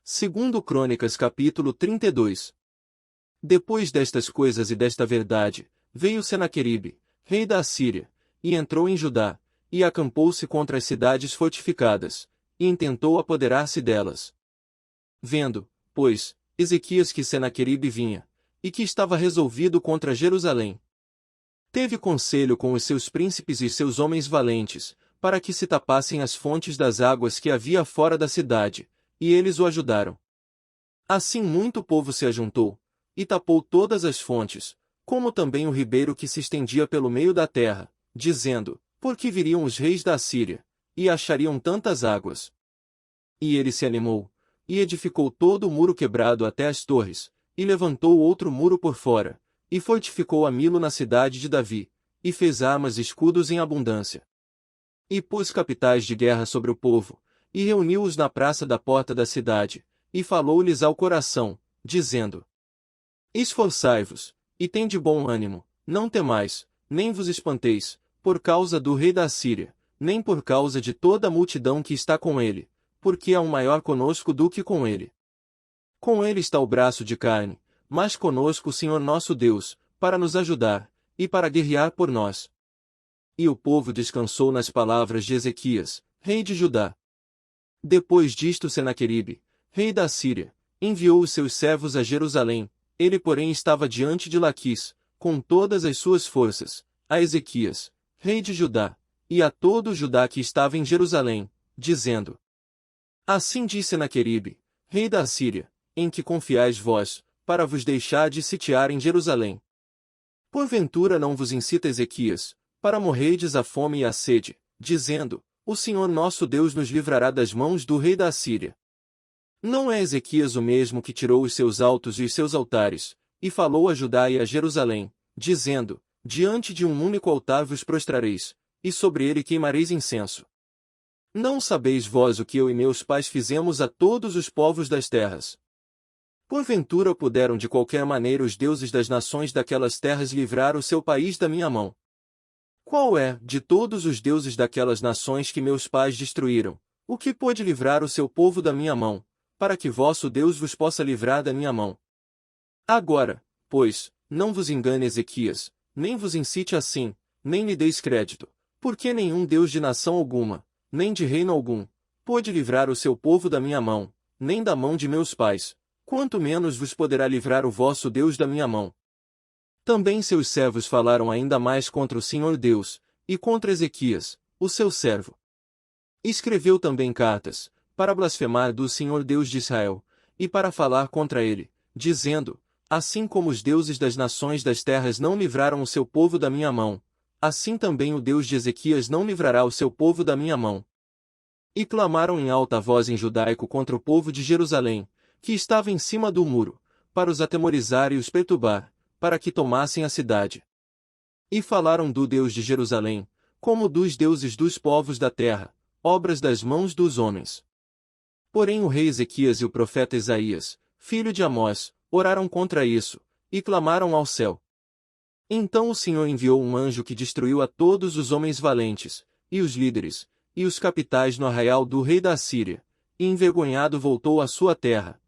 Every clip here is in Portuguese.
Segundo Crônicas capítulo 32. Depois destas coisas e desta verdade, veio Senaqueribe, rei da Assíria, e entrou em Judá, e acampou-se contra as cidades fortificadas, e intentou apoderar-se delas. Vendo, pois, Ezequias que Senaqueribe vinha, e que estava resolvido contra Jerusalém, teve conselho com os seus príncipes e seus homens valentes, para que se tapassem as fontes das águas que havia fora da cidade, e eles o ajudaram. Assim muito povo se ajuntou, e tapou todas as fontes, como também o ribeiro que se estendia pelo meio da terra, dizendo, por que viriam os reis da Assíria, e achariam tantas águas? E ele se animou, e edificou todo o muro quebrado até as torres, e levantou outro muro por fora, e fortificou a Milo na cidade de Davi, e fez armas e escudos em abundância. E pôs capitães de guerra sobre o povo, e reuniu-os na praça da porta da cidade, e falou-lhes ao coração, dizendo: Esforçai-vos, e tende bom ânimo, não temais, nem vos espanteis, por causa do rei da Assíria, nem por causa de toda a multidão que está com ele, porque há um maior conosco do que com ele. Com ele está o braço de carne, mas conosco o Senhor nosso Deus, para nos ajudar, e para guerrear por nós. E o povo descansou nas palavras de Ezequias, rei de Judá. Depois disto Senaqueribe, rei da Assíria, enviou os seus servos a Jerusalém, ele porém estava diante de Laquis, com todas as suas forças, a Ezequias, rei de Judá, e a todo o Judá que estava em Jerusalém, dizendo: Assim diz Senaqueribe, rei da Assíria, em que confiais vós, para vos deixar de sitiar em Jerusalém. Porventura não vos incita Ezequias, para morrerdes a fome e a sede, dizendo, o Senhor nosso Deus nos livrará das mãos do rei da Assíria. Não é Ezequias o mesmo que tirou os seus altos e os seus altares, e falou a Judá e a Jerusalém, dizendo, diante de um único altar vos prostrareis, e sobre ele queimareis incenso. Não sabeis vós o que eu e meus pais fizemos a todos os povos das terras? Porventura puderam de qualquer maneira os deuses das nações daquelas terras livrar o seu país da minha mão? Qual é, de todos os deuses daquelas nações que meus pais destruíram, o que pôde livrar o seu povo da minha mão, para que vosso Deus vos possa livrar da minha mão? Agora, pois, não vos engane Ezequias, nem vos incite assim, nem lhe deis crédito, porque nenhum Deus de nação alguma, nem de reino algum, pôde livrar o seu povo da minha mão, nem da mão de meus pais, quanto menos vos poderá livrar o vosso Deus da minha mão. Também seus servos falaram ainda mais contra o Senhor Deus, e contra Ezequias, o seu servo. Escreveu também cartas, para blasfemar do Senhor Deus de Israel, e para falar contra ele, dizendo, assim como os deuses das nações das terras não livraram o seu povo da minha mão, assim também o Deus de Ezequias não livrará o seu povo da minha mão. E clamaram em alta voz em judaico contra o povo de Jerusalém, que estava em cima do muro, para os atemorizar e os perturbar, para que tomassem a cidade. E falaram do Deus de Jerusalém, como dos deuses dos povos da terra, obras das mãos dos homens. Porém o rei Ezequias e o profeta Isaías, filho de Amós, oraram contra isso, e clamaram ao céu. Então o Senhor enviou um anjo que destruiu a todos os homens valentes, e os líderes, e os capitais no arraial do rei da Assíria, e envergonhado voltou à sua terra.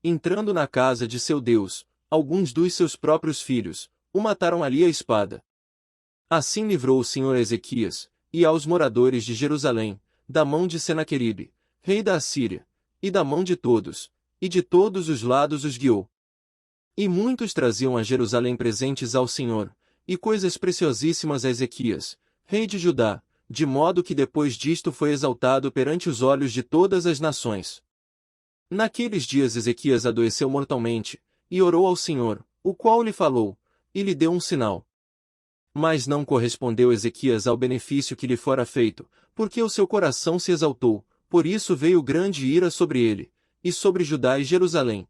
Entrando na casa de seu Deus, alguns dos seus próprios filhos, o mataram ali à espada. Assim livrou o Senhor Ezequias, e aos moradores de Jerusalém, da mão de Senaqueribe, rei da Assíria, e da mão de todos, e de todos os lados os guiou. E muitos traziam a Jerusalém presentes ao Senhor, e coisas preciosíssimas a Ezequias, rei de Judá, de modo que depois disto foi exaltado perante os olhos de todas as nações. Naqueles dias Ezequias adoeceu mortalmente, e orou ao Senhor, o qual lhe falou, e lhe deu um sinal. Mas não correspondeu Ezequias ao benefício que lhe fora feito, porque o seu coração se exaltou, por isso veio grande ira sobre ele, e sobre Judá e Jerusalém.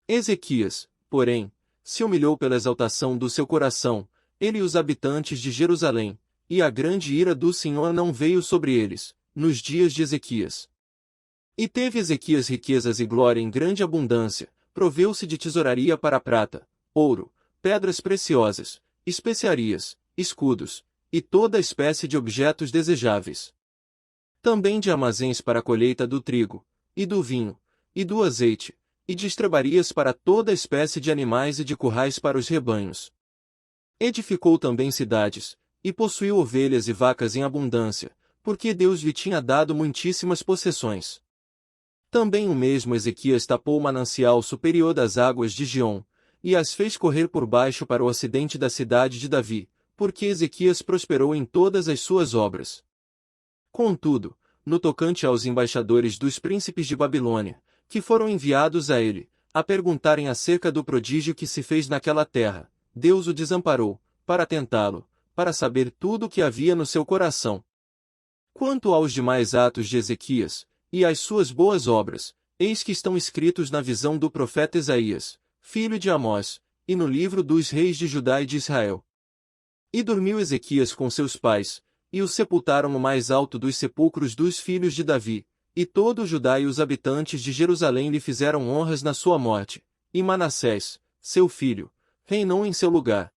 Ezequias, porém, se humilhou pela exaltação do seu coração, ele e os habitantes de Jerusalém, e a grande ira do Senhor não veio sobre eles, nos dias de Ezequias. E teve Ezequias riquezas e glória em grande abundância, proveu-se de tesouraria para prata, ouro, pedras preciosas, especiarias, escudos, e toda espécie de objetos desejáveis. Também de armazéns para a colheita do trigo, e do vinho, e do azeite, e de estrebarias para toda espécie de animais e de currais para os rebanhos. Edificou também cidades, e possuiu ovelhas e vacas em abundância, porque Deus lhe tinha dado muitíssimas possessões. Também o mesmo Ezequias tapou o manancial superior das águas de Giom, e as fez correr por baixo para o ocidente da cidade de Davi, porque Ezequias prosperou em todas as suas obras. Contudo, no tocante aos embaixadores dos príncipes de Babilônia, que foram enviados a ele, a perguntarem acerca do prodígio que se fez naquela terra, Deus o desamparou, para tentá-lo, para saber tudo o que havia no seu coração. Quanto aos demais atos de Ezequias, e às suas boas obras, eis que estão escritos na visão do profeta Isaías, filho de Amós, e no livro dos reis de Judá e de Israel. E dormiu Ezequias com seus pais, e o sepultaram no mais alto dos sepulcros dos filhos de Davi, e todo o Judá e os habitantes de Jerusalém lhe fizeram honras na sua morte, e Manassés, seu filho, reinou em seu lugar.